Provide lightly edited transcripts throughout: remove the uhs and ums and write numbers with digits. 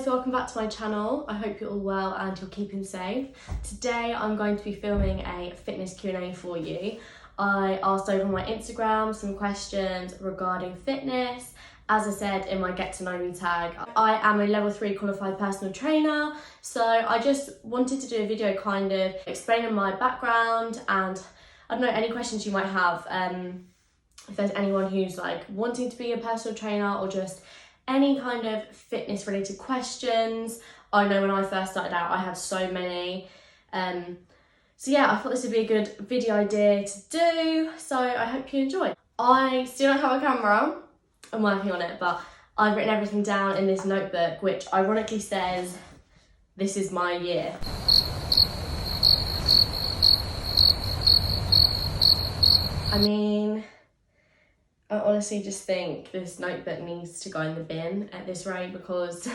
guys, welcome back to my channel. I hope you're all well and you're keeping safe. Today I'm going to be filming a fitness Q&A for you. I asked over on my Instagram some questions regarding fitness. As I said in my get to know me tag, I am a level 3 qualified personal trainer, so I just wanted to do a video kind of explaining my background and I don't know, any questions you might have. If there's anyone who's like wanting to be a personal trainer or just any kind of fitness related questions. I know when I first started out I had so many. So yeah, I thought this would be a good video idea to do, so I hope you enjoy. I still don't have a camera, I'm working on it, but I've written everything down in this notebook which ironically says this is my year. I mean, I honestly just think this notebook needs to go in the bin at this rate because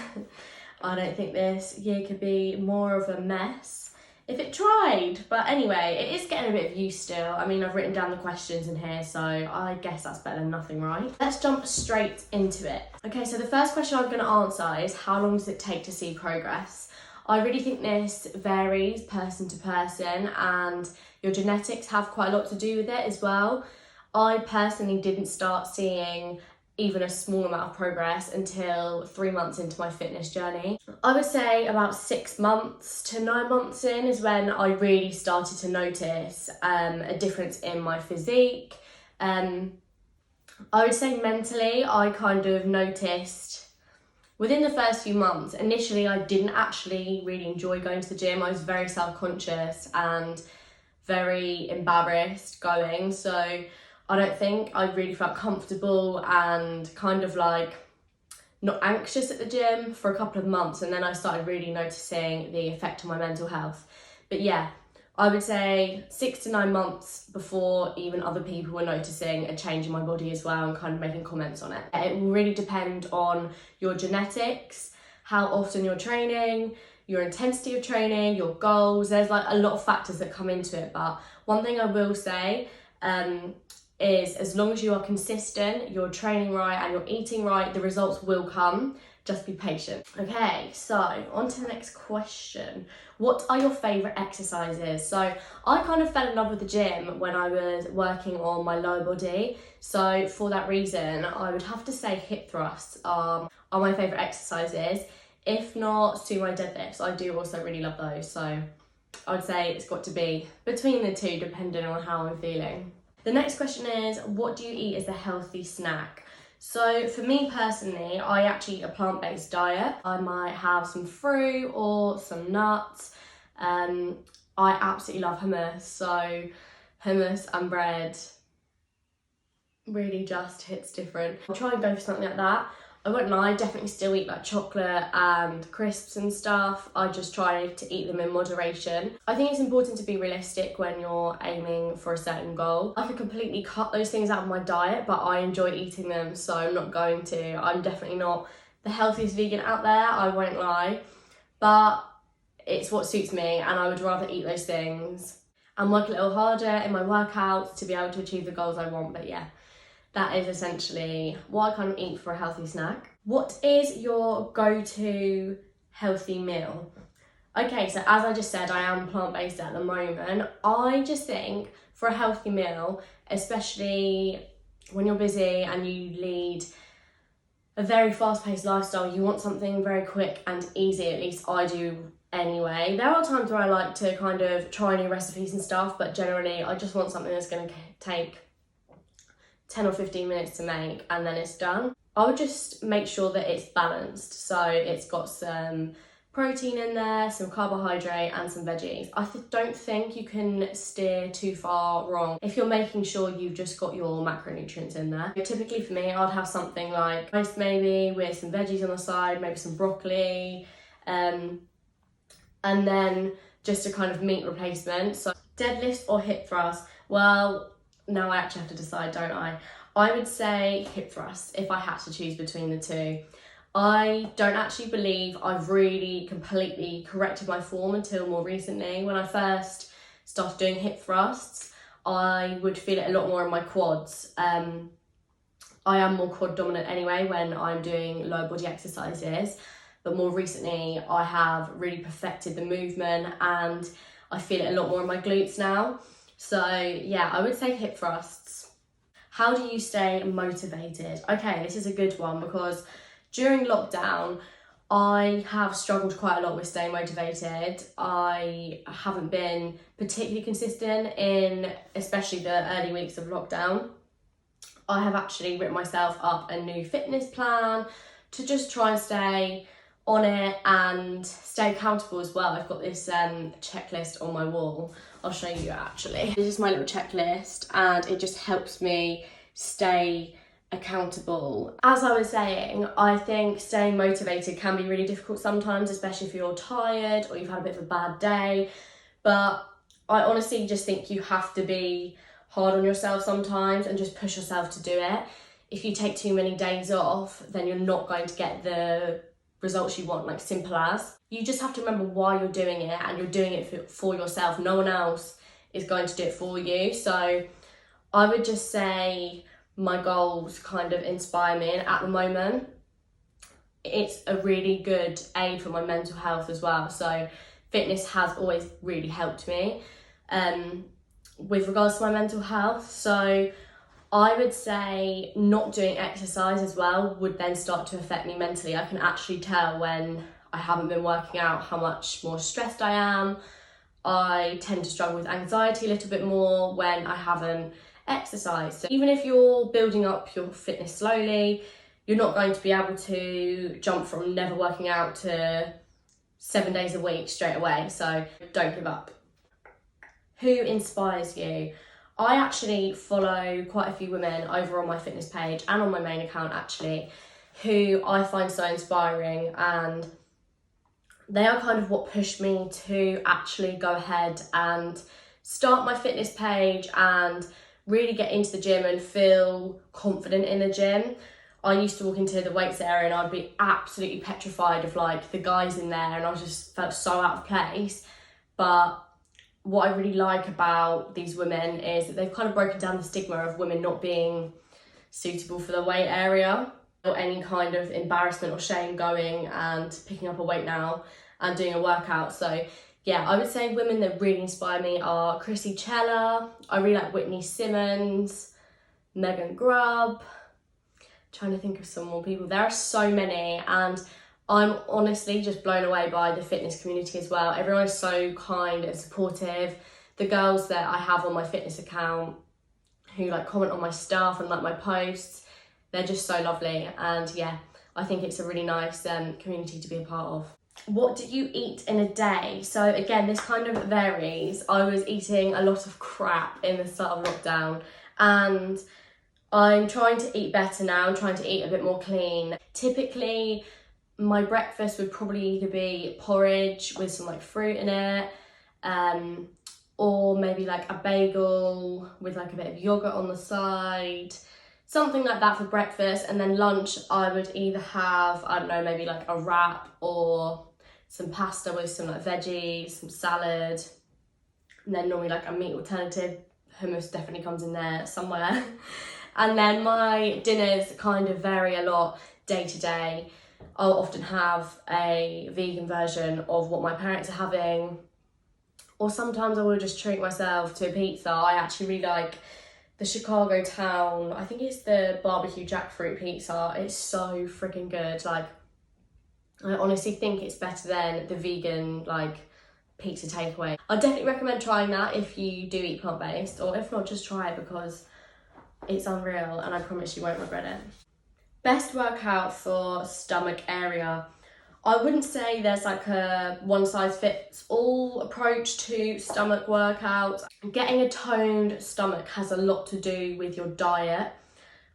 I don't think this year could be more of a mess if it tried. But anyway, it is getting a bit of use still. I mean, I've written down the questions in here, so I guess that's better than nothing, right? Let's jump straight into it. Okay, so the first question I'm going to answer is how long does it take to see progress? I really think this varies person to person and your genetics have quite a lot to do with it as well. I personally didn't start seeing even a small amount of progress until 3 months into my fitness journey. I would say about 6 months to 9 months in is when I really started to notice a difference in my physique. I would say mentally, I kind of noticed within the first few months. Initially, I didn't actually really enjoy going to the gym. I was very self-conscious and very embarrassed going, so I don't think I really felt comfortable and kind of like not anxious at the gym for a couple of months, and then I started really noticing the effect on my mental health. But yeah, I would say 6 to 9 months before even other people were noticing a change in my body as well and kind of making comments on it. It will really depend on your genetics, how often you're training, your intensity of training, your goals. There's like a lot of factors that come into it, but one thing I will say is as long as you are consistent, you're training right and you're eating right, the results will come. Just be patient. Okay, so on to the next question. What are your favourite exercises? So I kind of fell in love with the gym when I was working on my lower body. So for that reason, I would have to say hip thrusts are my favourite exercises. If not, sumo deadlifts. I do also really love those. So I would say it's got to be between the two depending on how I'm feeling. The next question is, what do you eat as a healthy snack? So for me personally, I actually eat a plant-based diet. I might have some fruit or some nuts. I absolutely love hummus, so hummus and bread really just hits different. I'll try and go for something like that. I won't lie, I definitely still eat like chocolate and crisps and stuff. I just try to eat them in moderation. I think it's important to be realistic when you're aiming for a certain goal. I could completely cut those things out of my diet, but I enjoy eating them, so I'm not going to. I'm definitely not the healthiest vegan out there, I won't lie, but it's what suits me and I would rather eat those things and work a little harder in my workouts to be able to achieve the goals I want. But yeah, that is essentially what I kind of eat for a healthy snack. What is your go-to healthy meal? Okay, so as I just said, I am plant-based at the moment. I just think for a healthy meal, especially when you're busy and you lead a very fast-paced lifestyle, you want something very quick and easy, at least I do anyway. There are times where I like to kind of try new recipes and stuff, but generally I just want something that's going to take 10 or 15 minutes to make and then it's done. I would just make sure that it's balanced, so it's got some protein in there, some carbohydrate and some veggies. I don't think you can steer too far wrong if you're making sure you've just got your macronutrients in there. Typically for me, I'd have something like rice maybe with some veggies on the side, maybe some broccoli, and then just a kind of meat replacement. So deadlifts or hip thrusts? Well, now I actually have to decide, don't I? I would say hip thrusts if I had to choose between the two. I don't actually believe I've really completely corrected my form until more recently. When I first started doing hip thrusts, I would feel it a lot more in my quads. I am more quad dominant anyway when I'm doing lower body exercises. but more recently I have really perfected the movement and I feel it a lot more in my glutes now. So yeah, I would say hip thrusts. How do you stay motivated? Okay, this is a good one because during lockdown, I have struggled quite a lot with staying motivated. I haven't been particularly consistent in especially the early weeks of lockdown. I have actually written myself up a new fitness plan to just try and stay on it and stay accountable as well. I've got this checklist on my wall. I'll show you actually. This is my little checklist and it just helps me stay accountable. As I was saying, I think staying motivated can be really difficult sometimes, especially if you're tired or you've had a bit of a bad day. But I honestly just think you have to be hard on yourself sometimes and just push yourself to do it. If you take too many days off, then you're not going to get the results you want, like simple as. You just have to remember why you're doing it and you're doing it for yourself. No one else is going to do it for you. So I would just say my goals kind of inspire me, and at the moment it's a really good aid for my mental health as well. So fitness has always really helped me with regards to my mental health. So I would say not doing exercise as well would then start to affect me mentally. I can actually tell when I haven't been working out how much more stressed I am. I tend to struggle with anxiety a little bit more when I haven't exercised. So even if you're building up your fitness slowly, you're not going to be able to jump from never working out to 7 days a week straight away. So don't give up. Who inspires you? I actually follow quite a few women over on my fitness page and on my main account actually, who I find so inspiring, and they are kind of what pushed me to actually go ahead and start my fitness page and really get into the gym and feel confident in the gym. I used to walk into the weights area and I'd be absolutely petrified of like the guys in there, and I just felt so out of place. But what I really like about these women is that they've kind of broken down the stigma of women not being suitable for the weight area, or any kind of embarrassment or shame going and picking up a weight now and doing a workout. So yeah, I would say women that really inspire me are Chrissy Chella. I really like Whitney Simmons, Megan Grubb. Trying to think of some more people. There are so many, and I'm honestly just blown away by the fitness community as well. Everyone is so kind and supportive. The girls that I have on my fitness account who like comment on my stuff and like my posts, they're just so lovely. And yeah, I think it's a really nice community to be a part of. What do you eat in a day? So again, this kind of varies. I was eating a lot of crap in the start of lockdown, and I'm trying to eat better now. I'm trying to eat a bit more clean. Typically, my breakfast would probably either be porridge with some like fruit in it, or maybe like a bagel with like a bit of yogurt on the side, something like that for breakfast. And then lunch, I would either have, I don't know, maybe like a wrap or some pasta with some like veggies, some salad, and then normally like a meat alternative. Hummus definitely comes in there somewhere. And then my dinners kind of vary a lot day to day. I'll often have a vegan version of what my parents are having, or sometimes I will just treat myself to a pizza. I actually really like the Chicago Town, I think it's the barbecue jackfruit pizza. It's so freaking good. Like, I honestly think it's better than the vegan like pizza takeaway. I definitely recommend trying that if you do eat plant-based, or if not, just try it because it's unreal and I promise you won't regret it. Best workout for stomach area. I wouldn't say there's like a one size fits all approach to stomach workouts. Getting a toned stomach has a lot to do with your diet.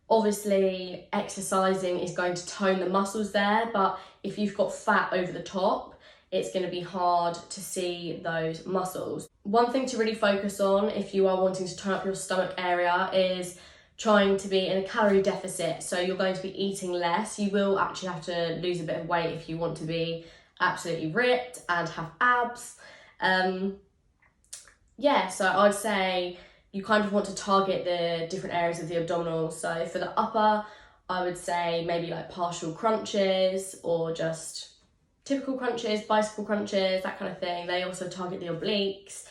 Obviously, exercising is going to tone the muscles there, but if you've got fat over the top, it's going to be hard to see those muscles. One thing to really focus on if you are wanting to tone up your stomach area is trying to be in a calorie deficit. So you're going to be eating less. You will actually have to lose a bit of weight if you want to be absolutely ripped and have abs. Yeah, so I'd say you kind of want to target the different areas of the abdominals. So for the upper, I would say maybe like partial crunches or just typical crunches, bicycle crunches, that kind of thing. They also target the obliques.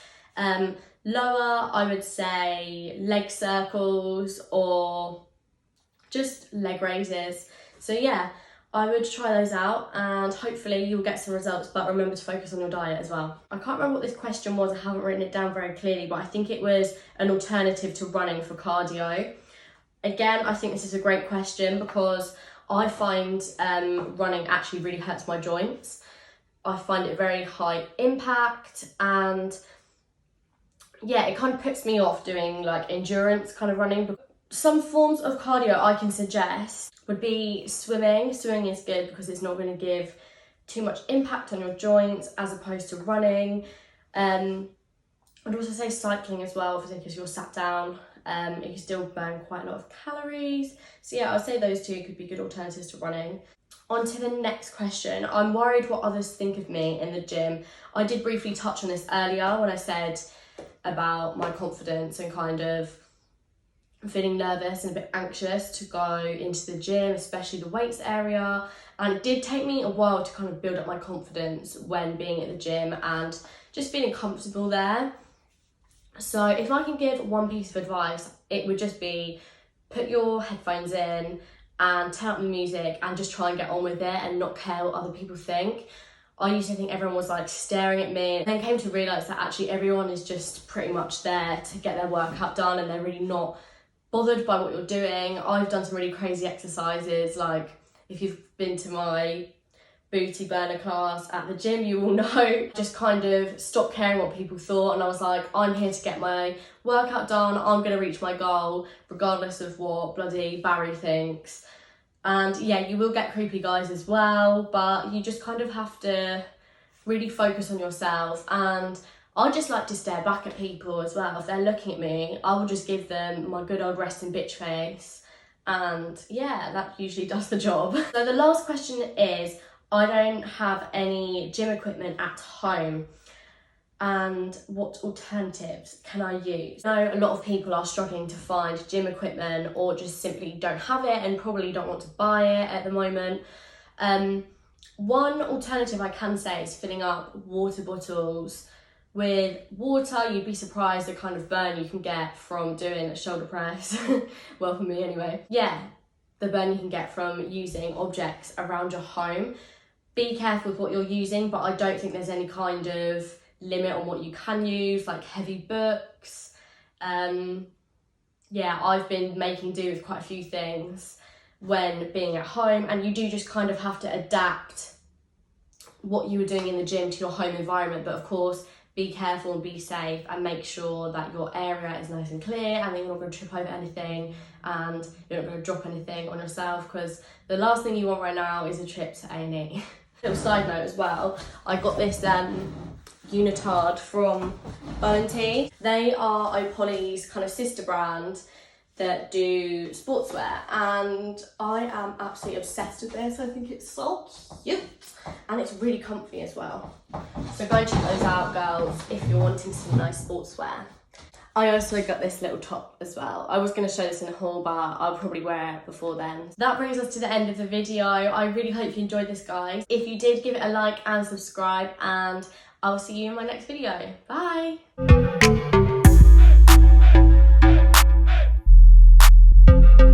Lower, I would say leg circles or just leg raises. So yeah, I would try those out and hopefully you'll get some results, but remember to focus on your diet as well. I can't remember what this question was, I haven't written it down very clearly, but I think it was an alternative to running for cardio. Again, I think this is a great question because I find running actually really hurts my joints. I find it very high impact and yeah, it kind of puts me off doing like endurance kind of running. Some forms of cardio I can suggest would be swimming. Swimming is good because it's not going to give too much impact on your joints as opposed to running. I'd also say cycling as well because you're sat down. You can still burn quite a lot of calories. So yeah, I'd say those two could be good alternatives to running. On to the next question. I'm worried what others think of me in the gym. I did briefly touch on this earlier when I said about my confidence and kind of feeling nervous and a bit anxious to go into the gym, especially the weights area. And it did take me a while to kind of build up my confidence when being at the gym and just feeling comfortable there. So if I can give one piece of advice, it would just be put your headphones in and turn up the music and just try and get on with it and not care what other people think. I used to think everyone was like staring at me and then came to realise that actually everyone is just pretty much there to get their workout done and they're really not bothered by what you're doing. I've done some really crazy exercises, like if you've been to my booty burner class at the gym, you will know. Just kind of stopped caring what people thought and I was like, I'm here to get my workout done, I'm going to reach my goal regardless of what bloody Barry thinks. And yeah, you will get creepy guys as well, but you just kind of have to really focus on yourself. And I just like to stare back at people as well. If they're looking at me, I will just give them my good old resting bitch face. And yeah, that usually does the job. So the last question is, I don't have any gym equipment at home. And what alternatives can I use? I know a lot of people are struggling to find gym equipment or just simply don't have it and probably don't want to buy it at the moment. One alternative I can say is filling up water bottles with water. You'd be surprised the kind of burn you can get from doing a shoulder press. Well, for me anyway. Yeah, the burn you can get from using objects around your home. Be careful with what you're using, but I don't think there's any kind of limit on what you can use, like heavy books. Yeah, I've been making do with quite a few things when being at home, and you do just kind of have to adapt what you were doing in the gym to your home environment. But of course, be careful and be safe and make sure that your area is nice and clear and that you're not going to trip over anything and you're not going to drop anything on yourself, because the last thing you want right now is a trip to A&E. Little side note as well, I got this unitard from Bowen. They are Opoly's kind of sister brand that do sportswear, and I am absolutely obsessed with this. I think it's so cute and it's really comfy as well. So go check those out, girls, if you're wanting some nice sportswear. I also got this little top as well. I was going to show this in a haul, but I'll probably wear it before then. That brings us to the end of the video. I really hope you enjoyed this, guys. If you did, give it a like and subscribe, and I'll see you in my next video. Bye!